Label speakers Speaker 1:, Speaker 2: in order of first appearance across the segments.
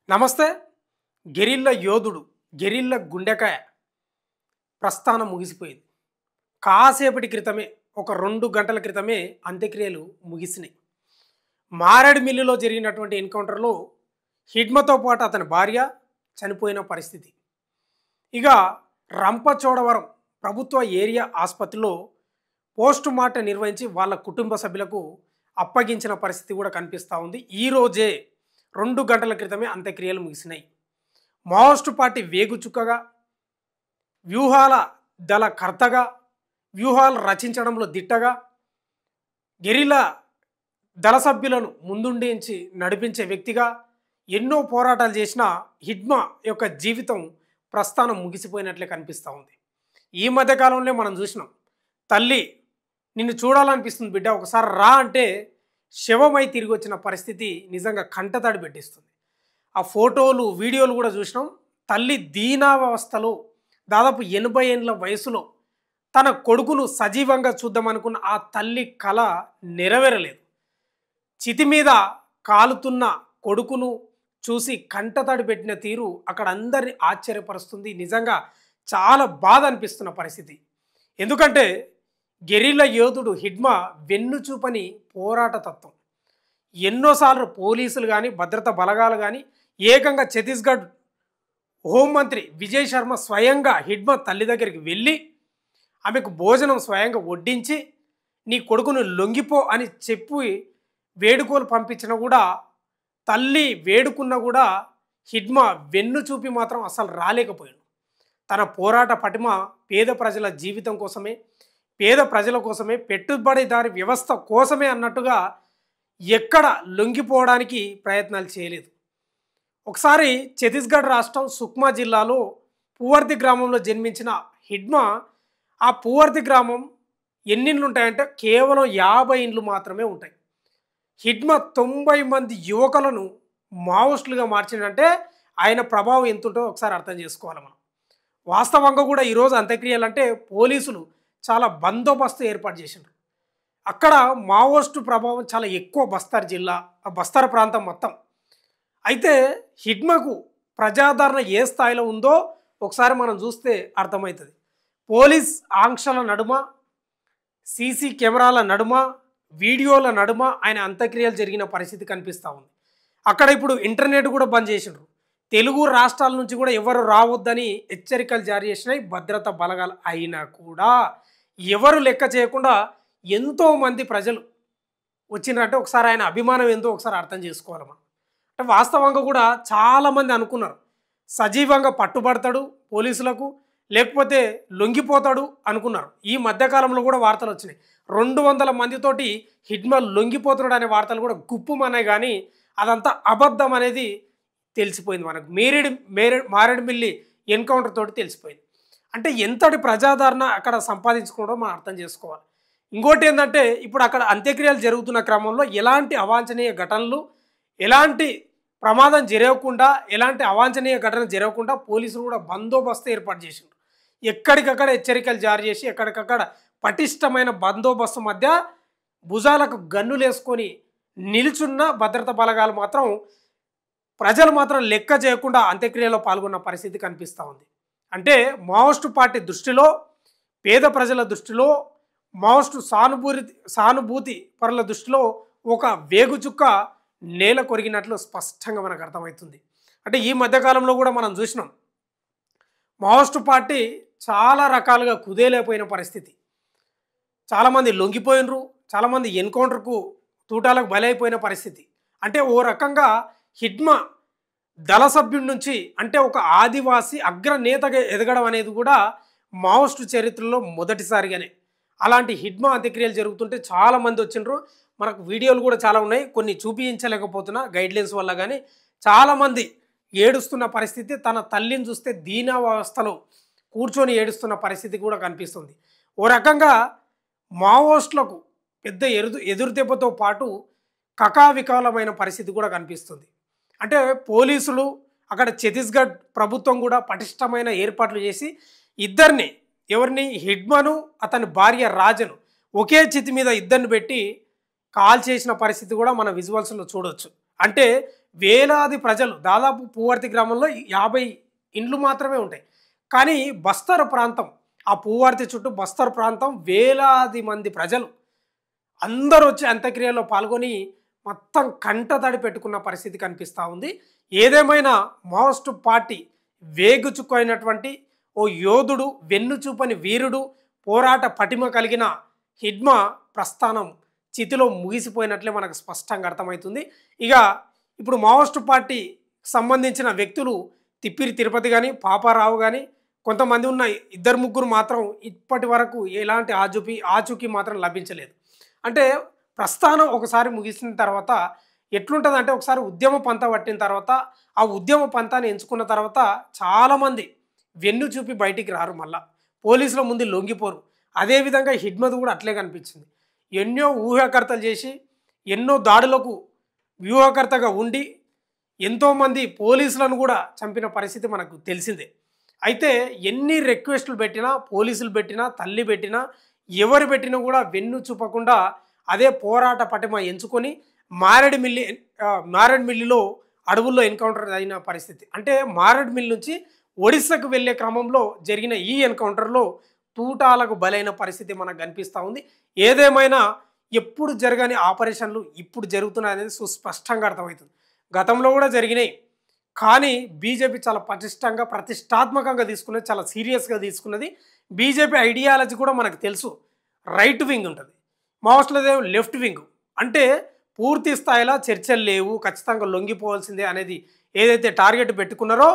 Speaker 1: నమస్తే. గెరిల్లా యోధుడు, గెరిల్లా గుండెకాయ ప్రస్థానం ముగిసిపోయింది. కాసేపటి క్రితమే, ఒక 2 గంటల క్రితమే అంత్యక్రియలు ముగిసినాయి. మారేడుమిల్లిలో జరిగినటువంటి ఎన్కౌంటర్‌లో హిడ్మతో పాటు అతని భార్య చనిపోయిన పరిస్థితి. ఇక రంపచోడవరం ప్రభుత్వ ఏరియా ఆసుపత్రిలో పోస్ట్‌మార్టం నిర్వహించి వాళ్ళ కుటుంబ సభ్యులకు అప్పగించిన పరిస్థితి కూడా కనిపిస్తూ ఉంది. ఈరోజే 2 గంటల క్రితమే అంత్యక్రియలు ముగిసినాయి. మావోయిస్టు పార్టీ వేగుచుక్కగా, వ్యూహాల దళ కర్తగా, వ్యూహాలు రచించడంలో దిట్టగా, గెరిల్లా దళ సభ్యులను ముందుండించి నడిపించే వ్యక్తిగా ఎన్నో పోరాటాలు చేసిన హిడ్మా యొక్క జీవితం ప్రస్థానం ముగిసిపోయినట్లే కనిపిస్తూ ఉంది. ఈ మధ్యకాలంలో మనం చూసినాం, తల్లి నిన్ను చూడాలనిపిస్తుంది బిడ్డ, ఒకసారి రా అంటే శవమై తిరిగి వచ్చిన పరిస్థితి నిజంగా కంటతడి పెట్టిస్తుంది. ఆ ఫోటోలు, వీడియోలు కూడా చూసినాం. తల్లి దీనావస్థలో దాదాపు 80 ఏళ్ళ వయసులో తన కొడుకును సజీవంగా చూద్దామనుకున్న ఆ తల్లి కళ నెరవేరలేదు. చితి మీద కాలుతున్న కొడుకును చూసి కంటతడి పెట్టిన తీరు అక్కడ అందరినీ ఆశ్చర్యపరుస్తుంది. నిజంగా చాలా బాధ అనిపిస్తున్న పరిస్థితి. ఎందుకంటే గెరిల్లా యోధుడు హిడ్మా వెన్నుచూపని పోరాట తత్వం. ఎన్నోసార్లు పోలీసులు కానీ, భద్రతా బలగాలు కానీ, ఏకంగా ఛత్తీస్గఢ్ హోంమంత్రి విజయ్ శర్మ స్వయంగా హిడ్మా తల్లి దగ్గరికి వెళ్ళి ఆమెకు భోజనం స్వయంగా వడ్డించి నీ కొడుకును లొంగిపో అని చెప్పి వేడుకోలు పంపించినా కూడా, తల్లి వేడుకున్నా కూడా హిడ్మా వెన్ను చూపి మాత్రం అసలు రాలేకపోయాడు. తన పోరాట పటిమ పేద ప్రజల జీవితం కోసమే, పేద ప్రజల కోసమే, పెట్టుబడిదారి వ్యవస్థ కోసమే అన్నట్టుగా ఎక్కడ లొంగిపోవడానికి ప్రయత్నాలు చేయలేదు. ఒకసారి ఛత్తీస్గఢ్ రాష్ట్రం సుక్మా జిల్లాలో పూవర్తి గ్రామంలో జన్మించిన హిడ్మా, ఆ పూవర్తి గ్రామం ఎన్ని ఇండ్లు ఉంటాయంటే కేవలం 50 ఇండ్లు మాత్రమే ఉంటాయి. హిడ్మా 90 మంది యువకులను మావోయిస్టులుగా మార్చిందంటే ఆయన ప్రభావం ఎంత ఉంటుందో ఒకసారి అర్థం చేసుకోవాలి మనం. వాస్తవంగా కూడా ఈరోజు అంత్యక్రియలు అంటే పోలీసులు చాలా బందోబస్తు ఏర్పాటు చేసిండ్రు. అక్కడ మావోయిస్టు ప్రభావం చాలా ఎక్కువ. బస్తర్ జిల్లా, బస్తర్ ప్రాంతం మొత్తం. అయితే హిడ్మాకు ప్రజాదరణ ఏ స్థాయిలో ఉందో ఒకసారి మనం చూస్తే అర్థమవుతుంది. పోలీస్ ఆంక్షల నడుమ, సీసీ కెమెరాల నడుమ, వీడియోల నడుమ ఆయన అంత్యక్రియలు జరిగిన పరిస్థితి కనిపిస్తూ ఉంది. అక్కడ ఇప్పుడు ఇంటర్నెట్ కూడా బంద్ చేసిండ్రు. తెలుగు రాష్ట్రాల నుంచి కూడా ఎవరు రావద్దని హెచ్చరికలు జారీ చేసినాయి భద్రతా బలగాలు. అయినా కూడా ఎవరు లెక్క చేయకుండా ఎంతోమంది ప్రజలు వచ్చినారంటే ఒకసారి ఆయన అభిమానం ఏందో ఒకసారి అర్థం చేసుకోవాలి మనం. అంటే వాస్తవంగా కూడా చాలామంది అనుకున్నారు సజీవంగా పట్టుబడతాడు పోలీసులకు, లేకపోతే లొంగిపోతాడు అనుకున్నారు. ఈ మధ్యకాలంలో కూడా వార్తలు వచ్చినాయి. 200 మందితోటి హిడ్మా లొంగిపోతున్నాడు అనే వార్తలు కూడా గుప్పుమన్నాయి. కానీ అదంతా అబద్ధం అనేది తెలిసిపోయింది మనకు. మారేడుమిల్లి ఎన్కౌంటర్ తోటి తెలిసిపోయింది. అంటే ఎంతటి ప్రజాదరణ అక్కడ సంపాదించుకోవడం మనం అర్థం చేసుకోవాలి. ఇంకోటి ఏంటంటే ఇప్పుడు అక్కడ అంత్యక్రియలు జరుగుతున్న క్రమంలో ఎలాంటి అవాంఛనీయ ఘటనలు, ఎలాంటి ప్రమాదం జరగకుండా, ఎలాంటి అవాంఛనీయ ఘటన జరగకుండా పోలీసులు కూడా బందోబస్తు ఏర్పాటు చేసిండ్రు. ఎక్కడికక్కడ హెచ్చరికలు జారీ చేసి ఎక్కడికక్కడ పటిష్టమైన బందోబస్తు మధ్య భుజాలకు గన్నులు వేసుకొని నిలుచున్న భద్రతా బలగాలు మాత్రం ప్రజలు మాత్రం లెక్క చేయకుండా అంత్యక్రియలో పాల్గొన్న పరిస్థితి కనిపిస్తూ ఉంది. అంటే మావోయిస్టు పార్టీ దృష్టిలో, పేద ప్రజల దృష్టిలో, మావోయిస్టు సానుభూతి పరుల దృష్టిలో ఒక వేగుచుక్క నేల కొరిగినట్లు స్పష్టంగా మనకు అర్థమవుతుంది. అంటే ఈ మధ్యకాలంలో కూడా మనం చూసినాం మావోయిస్టు పార్టీ చాలా రకాలుగా కుదేలైపోయిన పరిస్థితి. చాలామంది లొంగిపోయినరు, చాలామంది ఎన్కౌంటర్కు తూటాలకు బలైపోయిన పరిస్థితి. అంటే ఓ రకంగా హిడ్మా దళ సభ్యుడి నుంచి అంటే ఒక ఆదివాసీ అగ్రనేతగా ఎదగడం అనేది కూడా మావోయిస్టు చరిత్రలో మొదటిసారిగానే. అలాంటి హిడ్మా అంత్యక్రియలు జరుగుతుంటే చాలామంది వచ్చిండ్రు. మనకు వీడియోలు కూడా చాలా ఉన్నాయి, కొన్ని చూపించలేకపోతున్నా గైడ్లైన్స్ వల్ల. కానీ చాలామంది ఏడుస్తున్న పరిస్థితి, తన తల్లిని చూస్తే దీనావస్థలో కూర్చొని ఏడుస్తున్న పరిస్థితి కూడా కనిపిస్తుంది. ఓ రకంగా మావోయిస్టులకు పెద్ద ఎదురుదెబ్బతో పాటు కకావికాలమైన పరిస్థితి కూడా కనిపిస్తుంది. అంటే పోలీసులు, అక్కడ ఛత్తీస్గఢ్ ప్రభుత్వం కూడా పటిష్టమైన ఏర్పాట్లు చేసి ఇద్దరిని, ఎవరిని, హిడ్మాను అతని భార్య రాజను ఒకే చితి మీద ఇద్దరిని పెట్టి కాల్ చేసిన పరిస్థితి కూడా మన విజువల్స్లో చూడవచ్చు. అంటే వేలాది ప్రజలు దాదాపు పూవర్తి గ్రామంలో 50 ఇండ్లు మాత్రమే ఉంటాయి. కానీ బస్తర్ ప్రాంతం, ఆ పూవర్తి చుట్టూ బస్తర్ ప్రాంతం వేలాది మంది ప్రజలు అందరూ వచ్చి అంత్యక్రియలో పాల్గొని మొత్తం కంటతడి పెట్టుకున్న పరిస్థితి కనిపిస్తూ ఉంది. ఏదేమైనా మావోయిస్టు పార్టీ వేగుచుకైనటువంటి ఓ యోధుడు, వెన్నుచూపని వీరుడు, పోరాట పటిమ కలిగిన హిడ్మా ప్రస్థానం చితిలో ముగిసిపోయినట్లే మనకు స్పష్టంగా అర్థమవుతుంది. ఇక ఇప్పుడు మావోయిస్టు పార్టీ సంబంధించిన వ్యక్తులు తిప్పిరి తిరుపతి కానీ, పాపారావు కానీ, కొంతమంది ఉన్న ఇద్దరు ముగ్గురు మాత్రం ఇప్పటి వరకు ఎలాంటి ఆచూకీ మాత్రం లభించలేదు. అంటే ప్రస్థానం ఒకసారి ముగిసిన తర్వాత ఎట్లుంటుందంటే, ఒకసారి ఉద్యమ పంత పట్టిన తర్వాత ఆ ఉద్యమ పంతాన్ని ఎంచుకున్న తర్వాత చాలామంది వెన్ను చూపి బయటికి రారు, మళ్ళా పోలీసుల ముందు లొంగిపోరు. అదేవిధంగా హిడ్మది కూడా అట్లే కనిపించింది. ఎన్నో ఊహాకర్తలు చేసి ఎన్నో దాడులకు వ్యూహకర్తగా ఉండి ఎంతోమంది పోలీసులను కూడా చంపిన పరిస్థితి మనకు తెలిసిందే. అయితే ఎన్ని రిక్వెస్టులు పెట్టినా, పోలీసులు పెట్టినా, తల్లి పెట్టినా, ఎవరు పెట్టినా కూడా వెన్ను చూపకుండా అదే పోరాట పటిమ ఎంచుకొని మారేడుమిల్లిలో అడవుల్లో ఎన్కౌంటర్ అయిన పరిస్థితి. అంటే మారేడుమిల్లి నుంచి ఒడిస్సాకు వెళ్ళే క్రమంలో జరిగిన ఈ ఎన్కౌంటర్లో తూటాలకు బలైన పరిస్థితి మనకు కనిపిస్తూ ఉంది. ఏదేమైనా ఎప్పుడు జరగని ఆపరేషన్లు ఇప్పుడు జరుగుతున్నాయి అనేది సుస్పష్టంగా అర్థమవుతుంది. గతంలో కూడా జరిగినాయి, కానీ బీజేపీ చాలా పటిష్టంగా, ప్రతిష్టాత్మకంగా తీసుకున్నది, చాలా సీరియస్గా తీసుకున్నది. బీజేపీ ఐడియాలజీ కూడా మనకు తెలుసు. రైట్ వింగ్ ఉంటుంది, మావోయిస్టులదే లెఫ్ట్ వింగ్. అంటే పూర్తి స్థాయిలో చర్చలు లేవు, ఖచ్చితంగా లొంగిపోవాల్సిందే అనేది ఏదైతే టార్గెట్ పెట్టుకున్నారో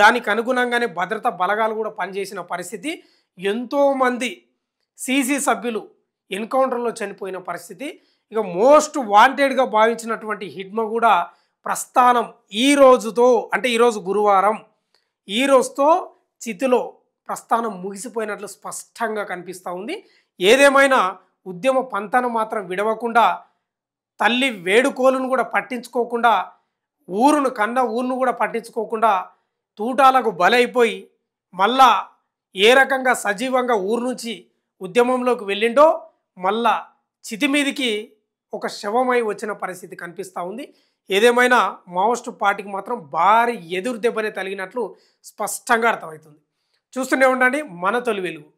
Speaker 1: దానికి అనుగుణంగానే భద్రతా బలగాలు కూడా పనిచేసిన పరిస్థితి. ఎంతోమంది సీసీ సభ్యులు ఎన్కౌంటర్లో చనిపోయిన పరిస్థితి. ఇక మోస్ట్ వాంటెడ్గా భావించినటువంటి హిడ్మా కూడా ప్రస్థానం ఈ రోజుతో, అంటే ఈరోజు గురువారం, ఈ రోజుతో చితిలో ప్రస్థానం ముగిసిపోయినట్లు స్పష్టంగా కనిపిస్తూ ఉంది. ఏదేమైనా ఉద్యమ పంతను మాత్రం విడవకుండా, తల్లి వేడుకోలును కూడా పట్టించుకోకుండా, ఊరును కూడా పట్టించుకోకుండా తూటాలకు బలైపోయి మళ్ళా ఏ రకంగా సజీవంగా ఊరు నుంచి ఉద్యమంలోకి వెళ్ళిండో మళ్ళా చితి మీదికి ఒక శవమై వచ్చిన పరిస్థితి కనిపిస్తూ ఉంది. ఏదేమైనా మావోయిస్టు పార్టీకి మాత్రం భారీ ఎదురు దెబ్బనే తగిలినట్లు స్పష్టంగా అర్థమవుతుంది. చూస్తూనే ఉండండి మన తొలి వెలుగు.